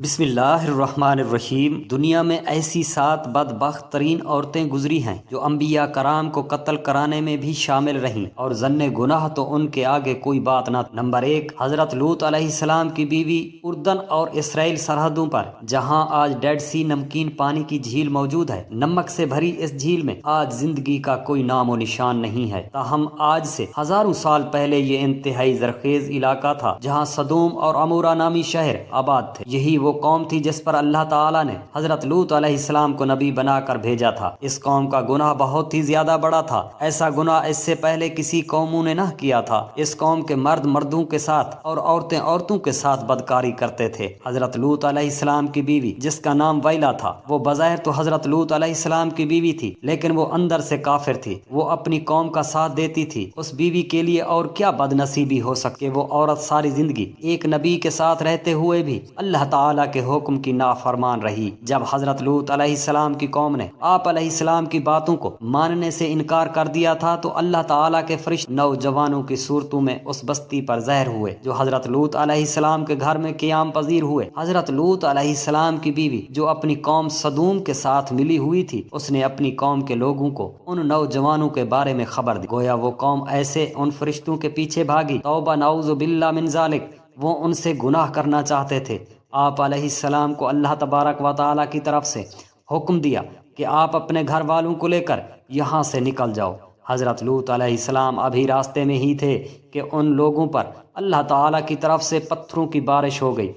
بسم اللہ الرحمن الرحیم۔ دنیا میں ایسی 7 بدبخت ترین عورتیں گزری ہیں جو انبیاء کرام کو قتل کرانے میں بھی شامل رہیں، اور ظن گناہ تو ان کے آگے کوئی بات نہ۔ نمبر 1، حضرت لوط علیہ السلام کی بیوی۔ اردن اور اسرائیل سرحدوں پر جہاں آج ڈیڈ سی نمکین پانی کی جھیل موجود ہے، نمک سے بھری اس جھیل میں آج زندگی کا کوئی نام و نشان نہیں ہے۔ تاہم آج سے ہزاروں سال پہلے یہ انتہائی زرخیز علاقہ تھا جہاں سدوم اور عمورہ نامی شہر آباد تھے۔ یہی وہ قوم تھی جس پر اللہ تعالیٰ نے حضرت لوط علیہ السلام کو نبی بنا کر بھیجا تھا۔ اس قوم کا گناہ بہت ہی زیادہ بڑا تھا، ایسا گناہ اس سے پہلے کسی قوموں نے نہ کیا تھا۔ اس قوم کے مرد مردوں کے ساتھ اور عورتیں عورتوں کے ساتھ بدکاری کرتے تھے۔ حضرت لوط علیہ السلام کی بیوی جس کا نام ویلا تھا، وہ بظاہر تو حضرت لوط علیہ السلام کی بیوی تھی، لیکن وہ اندر سے کافر تھی۔ وہ اپنی قوم کا ساتھ دیتی تھی۔ اس بیوی کے لیے اور کیا بد نصیبی ہو سکے، وہ عورت ساری زندگی ایک نبی کے ساتھ رہتے ہوئے بھی اللہ تعالیٰ کے حکم کی نافرمان رہی۔ جب حضرت لوط علیہ السلام کی قوم نے آپ علیہ السلام کی باتوں کو ماننے سے انکار کر دیا تھا، تو اللہ تعالیٰ کے فرشتے نوجوانوں کی صورتوں میں اس بستی پر ظاہر ہوئے جو حضرت لوط علیہ السلام کے گھر میں قیام پذیر ہوئے۔ حضرت لوط علیہ السلام کی بیوی جو اپنی قوم سدوم کے ساتھ ملی ہوئی تھی، اس نے اپنی قوم کے لوگوں کو ان نوجوانوں کے بارے میں خبر دی۔ گویا وہ قوم ایسے ان فرشتوں کے پیچھے بھاگی، توبہ نعوذ باللہ من ذالک، وہ ان سے گناہ کرنا چاہتے تھے۔ آپ علیہ السلام کو اللہ تبارک و تعالیٰ کی طرف سے حکم دیا کہ آپ اپنے گھر والوں کو لے کر یہاں سے نکل جاؤ۔ حضرت لوط علیہ السلام ابھی راستے میں ہی تھے کہ ان لوگوں پر اللہ تعالیٰ کی طرف سے پتھروں کی بارش ہو گئی۔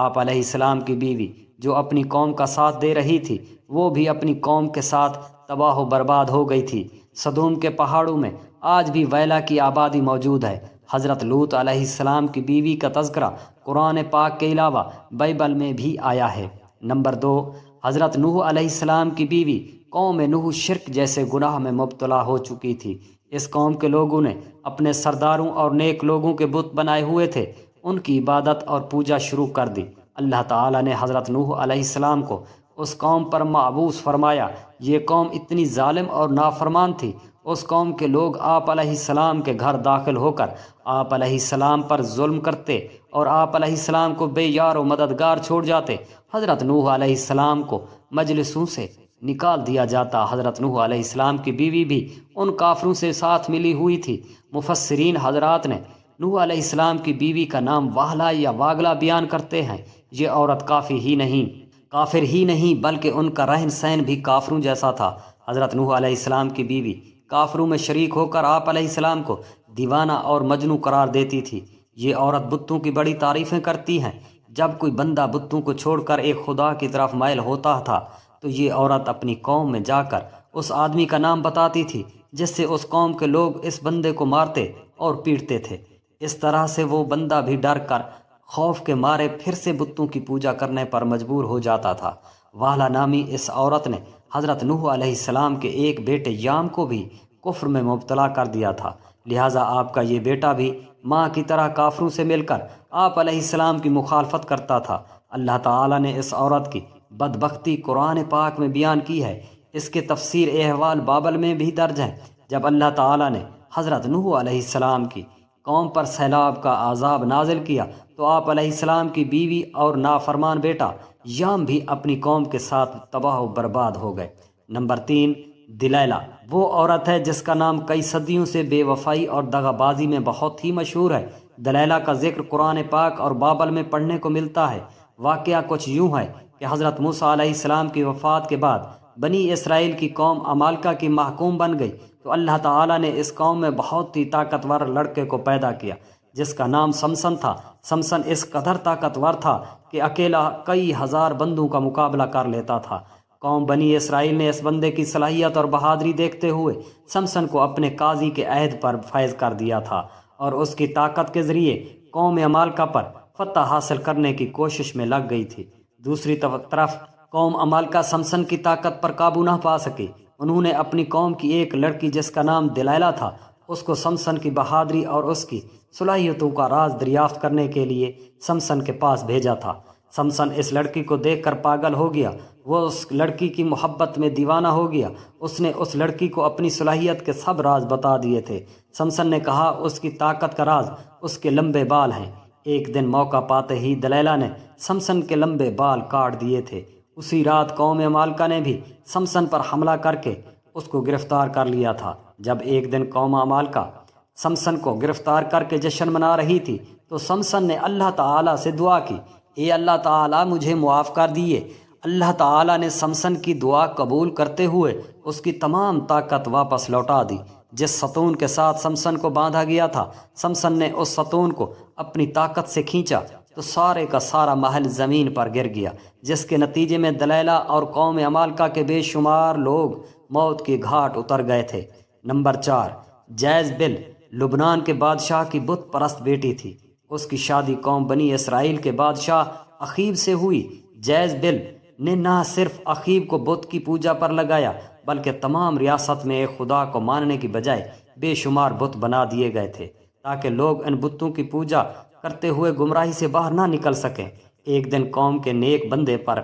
آپ علیہ السلام کی بیوی جو اپنی قوم کا ساتھ دے رہی تھی، وہ بھی اپنی قوم کے ساتھ تباہ و برباد ہو گئی تھی۔ سدوم کے پہاڑوں میں آج بھی ویلا کی آبادی موجود ہے۔ حضرت لوط علیہ السلام کی بیوی کا تذکرہ قرآن پاک کے علاوہ بائبل میں بھی آیا ہے۔ نمبر 2، حضرت نوح علیہ السلام کی بیوی۔ قوم نوح شرک جیسے گناہ میں مبتلا ہو چکی تھی۔ اس قوم کے لوگوں نے اپنے سرداروں اور نیک لوگوں کے بت بنائے ہوئے تھے، ان کی عبادت اور پوجا شروع کر دی۔ اللہ تعالیٰ نے حضرت نوح علیہ السلام کو اس قوم پر مبعوث فرمایا۔ یہ قوم اتنی ظالم اور نافرمان تھی۔ اس قوم کے لوگ آپ علیہ السلام کے گھر داخل ہو کر آپ علیہ السلام پر ظلم کرتے اور آپ علیہ السلام کو بے یار و مددگار چھوڑ جاتے۔ حضرت نوح علیہ السلام کو مجلسوں سے نکال دیا جاتا۔ حضرت نوح علیہ السلام کی بیوی بھی ان کافروں سے ساتھ ملی ہوئی تھی۔ مفسرین حضرات نے نوح علیہ السلام کی بیوی کا نام واہلا یا واگلا بیان کرتے ہیں۔ یہ عورت کافر ہی نہیں بلکہ ان کا رہن سہن بھی کافروں جیسا تھا۔ حضرت نوح علیہ السلام کی بیوی کافروں میں شریک ہو کر آپ علیہ السلام کو دیوانہ اور مجنوں قرار دیتی تھی۔ یہ عورت بتوں کی بڑی تعریفیں کرتی ہیں۔ جب کوئی بندہ بتوں کو چھوڑ کر ایک خدا کی طرف مائل ہوتا تھا، تو یہ عورت اپنی قوم میں جا کر اس آدمی کا نام بتاتی تھی جس سے اس قوم کے لوگ اس بندے کو مارتے اور پیٹتے تھے۔ اس طرح سے وہ بندہ بھی ڈر کر خوف کے مارے پھر سے بتوں کی پوجا کرنے پر مجبور ہو جاتا تھا۔ واہلا نامی اس عورت نے حضرت نوح علیہ السلام کے ایک بیٹے یام کو بھی کفر میں مبتلا کر دیا تھا، لہٰذا آپ کا یہ بیٹا بھی ماں کی طرح کافروں سے مل کر آپ علیہ السلام کی مخالفت کرتا تھا۔ اللہ تعالیٰ نے اس عورت کی بدبختی قرآن پاک میں بیان کی ہے۔ اس کے تفسیر احوال بابل میں بھی درج ہے۔ جب اللہ تعالیٰ نے حضرت نوح علیہ السلام کی قوم پر سیلاب کا عذاب نازل کیا، تو آپ علیہ السلام کی بیوی اور نافرمان بیٹا یام بھی اپنی قوم کے ساتھ تباہ و برباد ہو گئے۔ نمبر 3، دلیلہ۔ وہ عورت ہے جس کا نام کئی صدیوں سے بے وفائی اور دغا بازی میں بہت ہی مشہور ہے۔ دلیلہ کا ذکر قرآن پاک اور بابل میں پڑھنے کو ملتا ہے۔ واقعہ کچھ یوں ہے کہ حضرت موسیٰ علیہ السلام کی وفات کے بعد بنی اسرائیل کی قوم عمالقہ کی محکوم بن گئی، تو اللہ تعالیٰ نے اس قوم میں بہت ہی طاقتور لڑکے کو پیدا کیا جس کا نام سمسن تھا۔ سمسن اس قدر طاقتور تھا کہ اکیلا کئی ہزار بندوں کا مقابلہ کر لیتا تھا۔ قوم بنی اسرائیل نے اس بندے کی صلاحیت اور بہادری دیکھتے ہوئے سمسن کو اپنے قاضی کے عہد پر فائز کر دیا تھا، اور اس کی طاقت کے ذریعے قوم عمالقہ پر فتح حاصل کرنے کی کوشش میں لگ گئی تھی۔ دوسری طرف قوم عمالقہ سمسن کی طاقت پر قابو نہ پا سکی۔ انہوں نے اپنی قوم کی ایک لڑکی جس کا نام دلیلہ تھا، اس کو سمسن کی بہادری اور اس کی صلاحیتوں کا راز دریافت کرنے کے لیے سمسن کے پاس بھیجا تھا۔ سمسن اس لڑکی کو دیکھ کر پاگل ہو گیا۔ وہ اس لڑکی کی محبت میں دیوانہ ہو گیا۔ اس نے اس لڑکی کو اپنی صلاحیت کے سب راز بتا دیے تھے۔ سمسن نے کہا اس کی طاقت کا راز اس کے لمبے بال ہیں۔ ایک دن موقع پاتے ہی دلیلہ نے سمسن کے لمبے بال کاٹ دیے تھے۔ اسی رات قوم عمالقہ نے بھی سمسن پر حملہ کر کے اس کو گرفتار کر لیا تھا۔ جب ایک دن قوم عمالقہ سمسن کو گرفتار کر کے جشن منا رہی تھی تو سمسن نے اللہ تعالیٰ سے دعا کی، اے اللہ تعالیٰ مجھے معاف کر دیے۔ اللہ تعالیٰ نے سمسن کی دعا قبول کرتے ہوئے اس کی تمام طاقت واپس لوٹا دی۔ جس ستون کے ساتھ سمسن کو باندھا گیا تھا، سمسن نے اس ستون کو اپنی طاقت سے کھینچا تو سارے کا سارا محل زمین پر گر گیا، جس کے نتیجے میں دلیلہ اور قوم عمالقہ کے بے شمار لوگ موت کی گھاٹ اتر گئے تھے۔ نمبر 4، جیزبل لبنان کے بادشاہ کی بت پرست بیٹی تھی۔ اس کی شادی قوم بنی اسرائیل کے بادشاہ اخیب سے ہوئی۔ جیزبل نے نہ صرف اخیب کو بت کی پوجا پر لگایا بلکہ تمام ریاست میں ایک خدا کو ماننے کی بجائے بے شمار بت بنا دیے گئے تھے تاکہ لوگ ان بتوں کی پوجا کرتے ہوئے گمراہی سے باہر نہ نکل سکیں۔ ایک دن قوم کے نیک بندے پر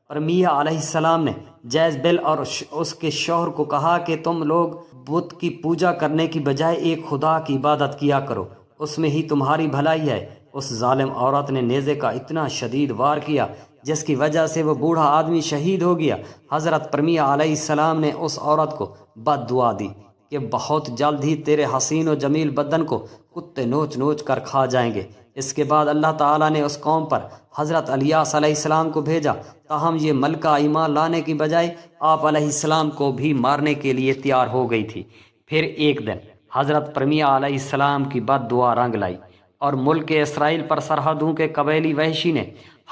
ارمیا علیہ السلام نے جیزبل اور اس کے شوہر کو کہا کہ تم لوگ بت کی پوجا کرنے کی بجائے ایک خدا کی عبادت کیا کرو، اس میں ہی تمہاری بھلائی ہے۔ اس ظالم عورت نے نیزے کا اتنا شدید وار کیا جس کی وجہ سے وہ بوڑھا آدمی شہید ہو گیا۔ حضرت ارمیا علیہ السلام نے اس عورت کو بد دعا دی کہ بہت جلد ہی تیرے حسین و جمیل بدن کو کتے نوچ نوچ کر کھا جائیں گے۔ اس کے بعد اللہ تعالیٰ نے اس قوم پر حضرت الیاس علیہ السلام کو بھیجا، تاہم یہ ملکہ ایمان لانے کی بجائے آپ علیہ السلام کو بھی مارنے کے لیے تیار ہو گئی تھی۔ پھر ایک دن حضرت ارمیا علیہ السلام کی بد دعا رنگ لائی اور ملک اسرائیل پر سرحدوں کے قبیلی وحشی نے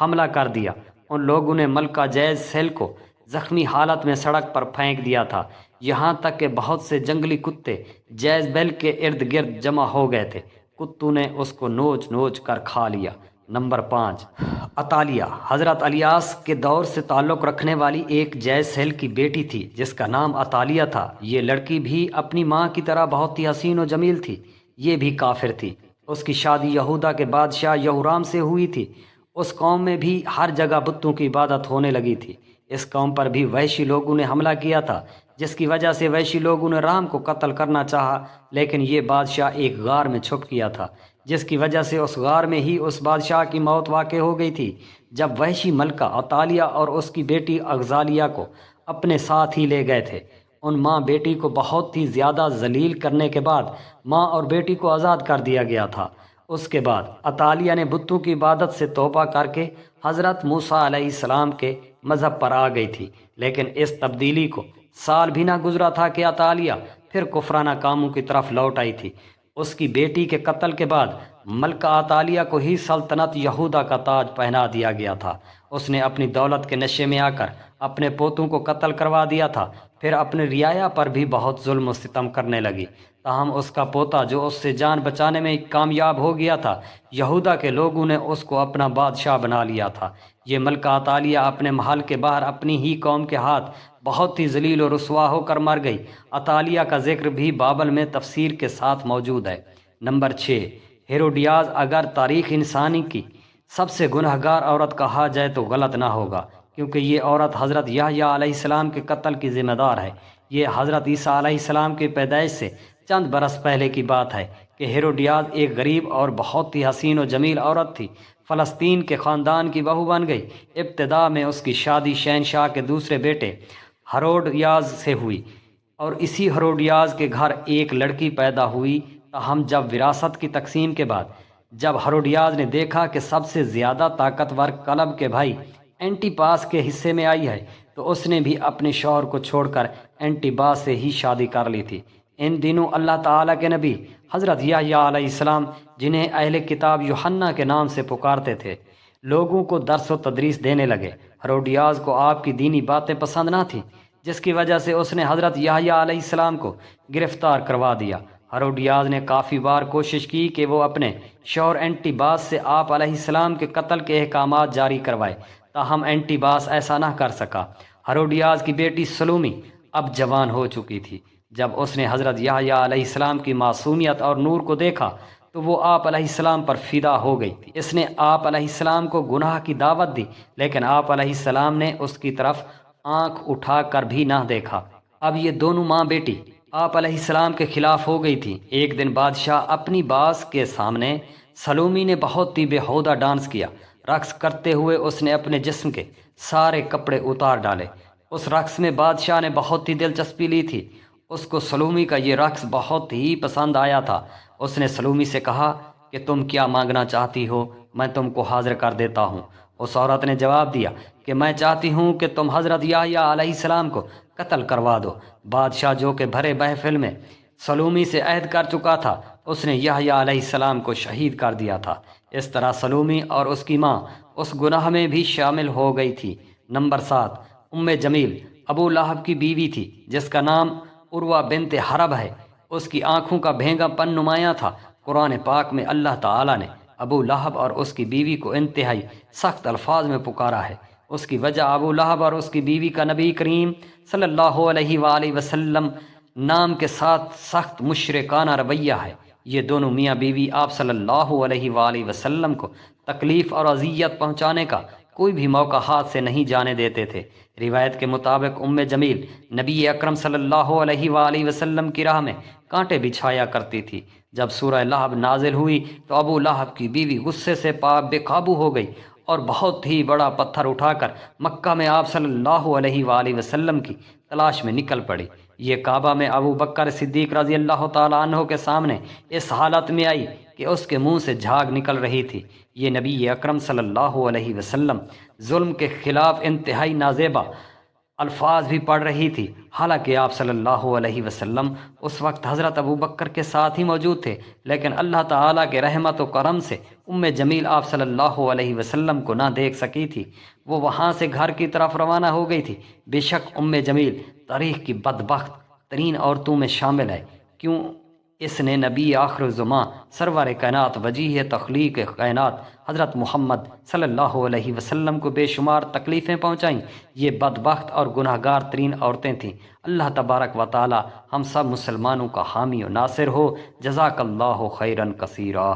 حملہ کر دیا۔ ان لوگوں نے ملکہ جیزسیل کو زخمی حالت میں سڑک پر پھینک دیا تھا، یہاں تک کہ بہت سے جنگلی کتے جیزبیل کے ارد گرد جمع ہو گئے تھے۔ کتوں نے اس کو نوچ نوچ کر کھا لیا۔ نمبر 5، عطالیہ حضرت الیاس کے دور سے تعلق رکھنے والی ایک جیزسیل کی بیٹی تھی جس کا نام عطالیہ تھا۔ یہ لڑکی بھی اپنی ماں کی طرح بہت ہی حسین و جمیل تھی۔ یہ بھی کافر تھی۔ اس کی شادی یہودا کے بادشاہ یہورام سے ہوئی تھی۔ اس قوم میں بھی ہر جگہ بتوں کی عبادت ہونے لگی تھی۔ اس قوم پر بھی وحشی لوگوں نے حملہ کیا تھا، جس کی وجہ سے وحشی لوگوں نے رام کو قتل کرنا چاہا، لیکن یہ بادشاہ ایک غار میں چھپ گیا تھا، جس کی وجہ سے اس غار میں ہی اس بادشاہ کی موت واقع ہو گئی تھی۔ جب وحشی ملکہ عطالیہ اور اس کی بیٹی اغزالیہ کو اپنے ساتھ ہی لے گئے تھے، ان ماں بیٹی کو بہت ہی زیادہ ذلیل کرنے کے بعد ماں اور بیٹی کو آزاد کر دیا گیا تھا۔ اس کے بعد عطالیہ نے بتوں کی عبادت سے توبہ کر کے حضرت موسیٰ علیہ السلام کے مذہب پر آ گئی تھی، لیکن اس تبدیلی کو سال بھی نہ گزرا تھا کہ عطالیہ پھر کفرانہ کاموں کی طرف لوٹ آئی تھی۔ اس کی بیٹی کے قتل کے بعد ملکہ عطالیہ کو ہی سلطنت یہودا کا تاج پہنا دیا گیا تھا۔ اس نے اپنی دولت کے نشے میں آ کر اپنے پوتوں کو قتل کروا دیا تھا، پھر اپنے رعایا پر بھی بہت ظلم و ستم کرنے لگی۔ تاہم اس کا پوتا جو اس سے جان بچانے میں کامیاب ہو گیا تھا، یہودا کے لوگوں نے اس کو اپنا بادشاہ بنا لیا تھا۔ یہ ملکہ عطالیہ اپنے محل کے باہر اپنی ہی قوم کے ہاتھ بہت ہی ذلیل و رسوا ہو کر مر گئی۔ عطالیہ کا ذکر بھی بابل میں تفسیر کے ساتھ موجود ہے۔ نمبر 6، ہیروڈیاز اگر تاریخ انسانی کی سب سے گنہگار عورت کہا جائے تو غلط نہ ہوگا، کیونکہ یہ عورت حضرت یحییٰ علیہ السلام کے قتل کی ذمہ دار ہے۔ یہ حضرت عیسیٰ علیہ السلام کی پیدائش سے چند برس پہلے کی بات ہے کہ ہیروڈیاز ایک غریب اور بہت ہی حسین و جمیل عورت تھی۔ فلسطین کے خاندان کی بہو بن گئی۔ ابتدا میں اس کی شادی شہنشاہ کے دوسرے بیٹے ہیروڈیاز سے ہوئی اور اسی ہیروڈیاز کے گھر ایک لڑکی پیدا ہوئی۔ تاہم جب وراثت کی تقسیم کے بعد جب ہیروڈیاز نے دیکھا کہ سب سے زیادہ طاقتور کلب کے بھائی اینٹیپاس کے حصے میں آئی ہے تو اس نے بھی اپنے شوہر کو چھوڑ کر اینٹیپاس سے ہی شادی کر لی تھی۔ ان دنوں اللہ تعالیٰ کے نبی حضرت یحییٰ علیہ السلام، جنہیں اہل کتاب یوحنا کے نام سے پکارتے تھے، لوگوں کو درس و تدریس دینے لگے۔ ہیروڈیاز کو آپ کی دینی باتیں پسند نہ تھیں، جس کی وجہ سے اس نے حضرت یحییٰ علیہ السلام کو گرفتار کروا دیا۔ ہیروڈیاز نے کافی بار کوشش کی کہ وہ اپنے شوہر اینٹیپاس سے آپ علیہ السلام کے قتل کے احکامات جاری کروائے، تاہم اینٹیپاس ایسا نہ کر سکا۔ ہیروڈیاز کی بیٹی سلومی اب جوان ہو چکی تھی۔ جب اس نے حضرت یحییٰ علیہ السلام کی معصومیت اور نور کو دیکھا تو وہ آپ علیہ السلام پر فدا ہو گئی تھی۔ اس نے آپ علیہ السلام کو گناہ کی دعوت دی، لیکن آپ علیہ السلام نے اس کی طرف آنکھ اٹھا کر بھی نہ دیکھا۔ اب یہ دونوں ماں بیٹی آپ علیہ السلام کے خلاف ہو گئی تھی۔ ایک دن بادشاہ اپنی باس کے سامنے سلومی نے بہت ہی بےہودہ ڈانس کیا۔ رقص کرتے ہوئے اس نے اپنے جسم کے سارے کپڑے اتار ڈالے۔ اس رقص میں بادشاہ نے بہت ہی دلچسپی لی تھی۔ اس کو سلومی کا یہ رقص بہت ہی پسند آیا تھا۔ اس نے سلومی سے کہا کہ تم کیا مانگنا چاہتی ہو، میں تم کو حاضر کر دیتا ہوں۔ اس عورت نے جواب دیا کہ میں چاہتی ہوں کہ تم حضرت یحییٰ علیہ السلام کو قتل کروا دو۔ بادشاہ جو کہ بھرے محفل میں سلومی سے عہد کر چکا تھا، اس نے یحییٰ علیہ السلام کو شہید کر دیا تھا۔ اس طرح سلومی اور اس کی ماں اس گناہ میں بھی شامل ہو گئی تھی۔ نمبر 7، ام جمیل ابو لہب کی بیوی تھی، جس کا نام عروہ بنت حرب ہے۔ اس کی آنکھوں کا بھینگا پن نمایاں تھا۔ قرآن پاک میں اللہ تعالیٰ نے ابو لہب اور اس کی بیوی کو انتہائی سخت الفاظ میں پکارا ہے۔ اس کی وجہ ابو لہب اور اس کی بیوی کا نبی کریم صلی اللہ علیہ وآلہ وسلم نام کے ساتھ سخت مشرکانہ رویہ ہے۔ یہ دونوں میاں بیوی آپ صلی اللہ علیہ وآلہ وسلم کو تکلیف اور اذیت پہنچانے کا کوئی بھی موقع ہاتھ سے نہیں جانے دیتے تھے۔ روایت کے مطابق ام جمیل نبی اکرم صلی اللہ علیہ وآلہ وسلم کی راہ میں کانٹے بچھایا کرتی تھی۔ جب سورہ لہب نازل ہوئی تو ابو لہب کی بیوی غصے سے بے قابو ہو گئی اور بہت ہی بڑا پتھر اٹھا کر مکہ میں آپ صلی اللہ علیہ وآلہ وسلم کی تلاش میں نکل پڑی۔ یہ کعبہ میں ابو بکر صدیق رضی اللہ تعالیٰ عنہ کے سامنے اس حالت میں آئی کہ اس کے منہ سے جھاگ نکل رہی تھی۔ یہ نبی اکرم صلی اللہ علیہ وسلم ظلم کے خلاف انتہائی نازیبا الفاظ بھی پڑھ رہی تھی۔ حالانکہ آپ صلی اللہ علیہ وسلم اس وقت حضرت ابو بکر کے ساتھ ہی موجود تھے، لیکن اللہ تعالیٰ کے رحمت و کرم سے ام جمیل آپ صلی اللہ علیہ وسلم کو نہ دیکھ سکی تھی۔ وہ وہاں سے گھر کی طرف روانہ ہو گئی تھی۔ بے شک ام جمیل تاریخ کی بدبخت ترین عورتوں میں شامل ہے، کیوں اس نے نبی آخر الزمان سرور کائنات وجیہ تخلیق کائنات حضرت محمد صلی اللہ علیہ وسلم کو بے شمار تکلیفیں پہنچائیں۔ یہ بدبخت اور گناہ گار ترین عورتیں تھیں۔ اللہ تبارک و تعالی ہم سب مسلمانوں کا حامی و ناصر ہو۔ جزاک اللہ خیرا کثیرا۔